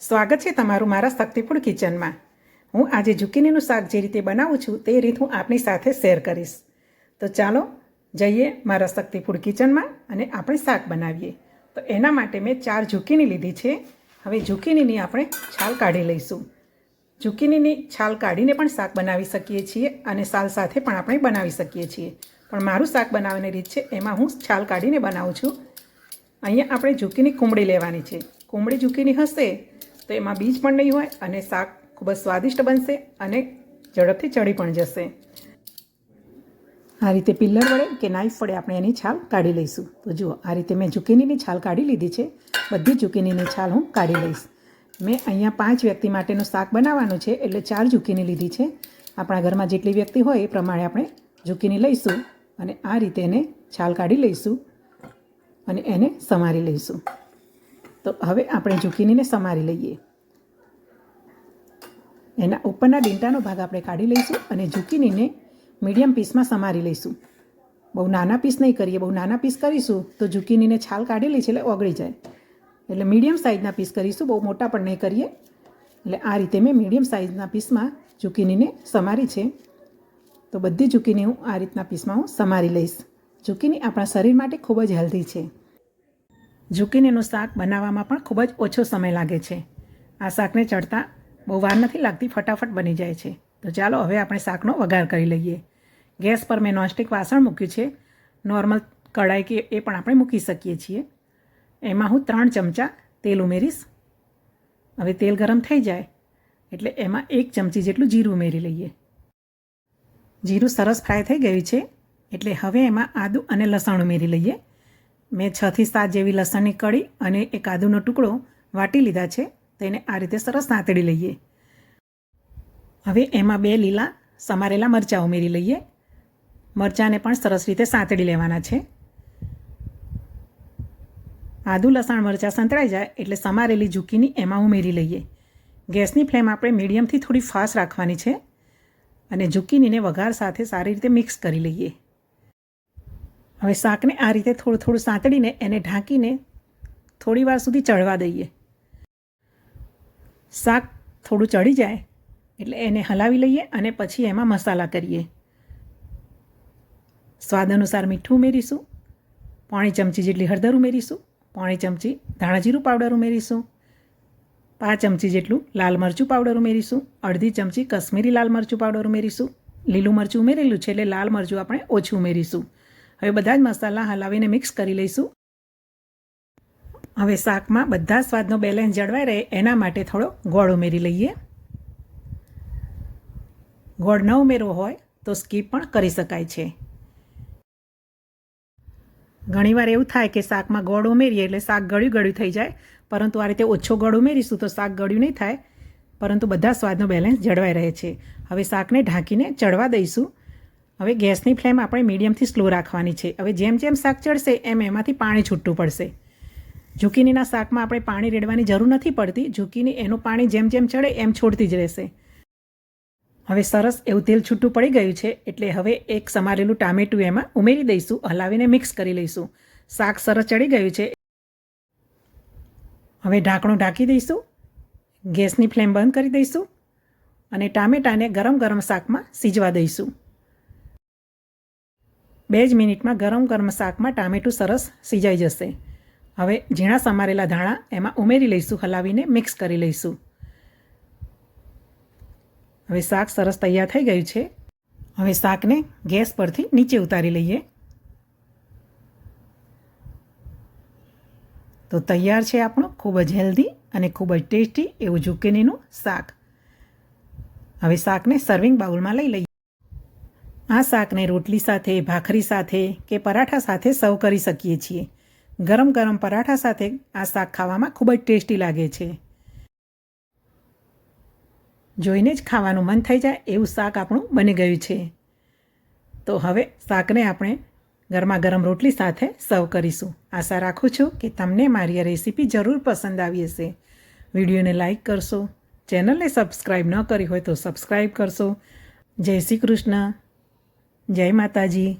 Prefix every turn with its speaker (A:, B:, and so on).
A: સ્વાગત છે તમારું મારા શક્તિફૂડ કિચનમાં. હું આજે ઝુકીનીનું શાક જે રીતે બનાવું છું તે રીત હું આપની સાથે શેર કરીશ. તો ચાલો જઈએ મારા શક્તિફૂડ કિચનમાં અને આપણે શાક બનાવીએ. તો એના માટે મેં 4 ઝુકીની લીધી છે. હવે ઝુકીનીની આપણે છાલ કાઢી લઈશું. ઝુકીનીની છાલ કાઢીને પણ શાક બનાવી શકીએ છીએ અને છાલ સાથે પણ આપણે બનાવી શકીએ છીએ. પણ મારું શાક બનાવવાની રીત છે એમાં હું છાલ કાઢીને બનાવું છું. અહીંયા આપણે ઝુકીની કુમળી લેવાની છે. કુમળી ઝુકીની હશે તો એમાં બીજ પણ નહીં હોય અને શાક ખૂબ જ સ્વાદિષ્ટ બનશે અને ઝડપથી ચડી પણ જશે. આ રીતે પિલ્લર વડે કે નાઈફ વડે આપણે એની છાલ કાઢી લઈશું. તો જુઓ આ રીતે મેં ઝુકીનીની છાલ કાઢી લીધી છે. બધી ઝુકીનીની છાલ હું કાઢી લઈશ. મેં અહીંયા 5 વ્યક્તિ માટેનું શાક બનાવવાનું છે એટલે 4 ઝુકીની લીધી છે. આપણા ઘરમાં જેટલી વ્યક્તિ હોય એ પ્રમાણે આપણે ઝુકીની લઈશું અને આ રીતે એને છાલ કાઢી લઈશું અને એને સમારી લઈશું. તો હવે આપણે ઝુકીનીને સમારી લઈએ. એના ઉપરના ડીંટાનો ભાગ આપણે કાઢી લઈશું અને ઝુકીનીને મીડિયમ પીસમાં સમારી લઈશું. બહુ નાના પીસ નહીં કરીએ. બહુ નાના પીસ કરીશું તો ઝુકીનીને છાલ કાઢેલી છે એટલે ઓગળી જાય. એટલે મીડિયમ સાઇઝના પીસ કરીશું. બહુ મોટા પણ નહીં કરીએ. એટલે આ રીતે મેં મીડિયમ સાઇઝના પીસમાં ઝુકીનીને સમારી છે. તો બધી ઝુકીની હું આ રીતના પીસમાં હું સમારી લઈશ. ઝુકીની આપણા શરીર માટે ખૂબ જ હેલ્ધી છે. ઝુકીનીનું શાક બનાવવામાં પણ ખૂબ જ ઓછો સમય લાગે છે. આ શાકને ચડતા બહુ વાર નથી લાગતી, ફટાફટ બની જાય છે. તો ચાલો હવે આપણે શાકનો વઘાર કરી લઈએ. ગેસ પર મેં નોનસ્ટિક વાસણ મૂક્યું છે. નોર્મલ કઢાઈ કે એ પણ આપણે મૂકી શકીએ છીએ. એમાં હું 3 ચમચા તેલ ઉમેરીશ. હવે તેલ ગરમ થઈ જાય એટલે એમાં 1 ચમચી જેટલું જીરું ઉમેરી લઈએ. જીરું સરસ ફ્રાય થઈ ગયું છે એટલે હવે એમાં આદું અને લસણ ઉમેરી લઈએ. મેં 6 થી 7 જેવી લસણની કળી અને એક આદુનો ટુકડો વાટી લીધા છે. તેને આ રીતે સરસ સાંતળી લઈએ. હવે એમાં 2 લીલા સમારેલા મરચાં ઉમેરી લઈએ. મરચાંને પણ સરસ રીતે સાંતળી લેવાના છે. આદુ લસણ મરચાં સંતળાઈ જાય એટલે સમારેલી ઝુકીની એમાં ઉમેરી લઈએ. ગેસની ફ્લેમ આપણે મીડિયમથી થોડી ફાસ્ટ રાખવાની છે અને ઝુકીનીને વઘાર સાથે સારી રીતે મિક્સ કરી લઈએ. હવે શાકને આ રીતે થોડું થોડું સાંતળીને એને ઢાંકીને થોડી વાર સુધી ચડવા દઈએ. શાક થોડું ચડી જાય એટલે એને હલાવી લઈએ અને પછી એમાં મસાલા કરીએ. સ્વાદ અનુસાર મીઠું ઉમેરીશું. 1 ચમચી જેટલી હળદર ઉમેરીશું. 1 ચમચી ધાણા જીરું પાવડર ઉમેરીશું. 5 ચમચી જેટલું લાલ મરચું પાવડર ઉમેરીશું. 1/2 ચમચી કશ્મીરી લાલ મરચું પાવડર ઉમેરીશું. લીલું મરચું ઉમેરેલું છે એટલે લાલ મરચું આપણે ઓછું ઉમેરીશું. હવે બધા જ મસાલા હલાવીને મિક્સ કરી લઈશું. હવે શાકમાં બધા સ્વાદનો બેલેન્સ જળવાઈ રહે એના માટે થોડો ગોળ ઉમેરી લઈએ. ગોળ ન ઉમેરવો હોય તો સ્કીપ પણ કરી શકાય છે. ઘણીવાર એવું થાય કે શાકમાં ગોળ ઉમેરીએ એટલે શાક ગળ્યું થઈ જાય, પરંતુ આ રીતે ઓછો ગોળ ઉમેરીશું તો શાક ગળ્યું નહીં થાય, પરંતુ બધા સ્વાદનો બેલેન્સ જળવાઈ રહે છે. હવે શાકને ઢાંકીને ચડવા દઈશું. હવે ગેસની ફ્લેમ આપણે મીડિયમથી સ્લો રાખવાની છે. હવે જેમ જેમ શાક ચડશે એમ એમાંથી પાણી છૂટું પડશે. ઝુકીનીના શાકમાં આપણે પાણી રેડવાની જરૂર નથી પડતી. ઝુકીની એનું પાણી જેમ જેમ ચડે એમ છોડતી જ રહેશે. હવે સરસ એવું તેલ છૂટું પડી ગયું છે એટલે હવે એક સમારેલું ટામેટું એમાં ઉમેરી દઈશું. હલાવીને મિક્સ કરી લઈશું. શાક સરસ ચડી ગયું છે. હવે ઢાંકણું ઢાંકી દઈશું. ગેસની ફ્લેમ બંધ કરી દઈશું અને ટામેટાને ગરમ ગરમ શાકમાં સીજવા દઈશું. 2 જ મિનિટમાં ગરમ ગરમ શાકમાં ટામેટું સરસ સીજાઈ જશે. હવે ઝીણા સમારેલા ધાણા એમાં ઉમેરી લઈશું. હલાવીને મિક્સ કરી લઈશું. હવે શાક સરસ તૈયાર થઈ ગયું છે. હવે શાકને ગેસ પરથી નીચે ઉતારી લઈએ. તો તૈયાર છે આપણું ખૂબ જ હેલ્ધી અને ખૂબ જ ટેસ્ટી એવું ઝુકીનીનું શાક. હવે શાકને સર્વિંગ બાઉલમાં લઈ લઈએ. આ શાકને રોટલી સાથે, ભાખરી સાથે કે પરાઠા સાથે સર્વ કરી શકીએ છીએ. ગરમ ગરમ પરાઠા સાથે આ શાક ખાવામાં ખૂબ જ ટેસ્ટી લાગે છે. જોઈને જ ખાવાનું મન થઈ જાય એવું શાક આપણું બની ગયું છે. તો હવે શાકને આપણે ગરમા ગરમ રોટલી સાથે સર્વ કરીશું. આશા રાખું છું કે તમને મારી આ રેસીપી જરૂર પસંદ આવી હશે. વિડીયોને લાઈક કરશો. ચેનલને સબસ્ક્રાઈબ ન કરી હોય તો સબસ્ક્રાઈબ કરશો. જય શ્રી કૃષ્ણ. જય માતાજી.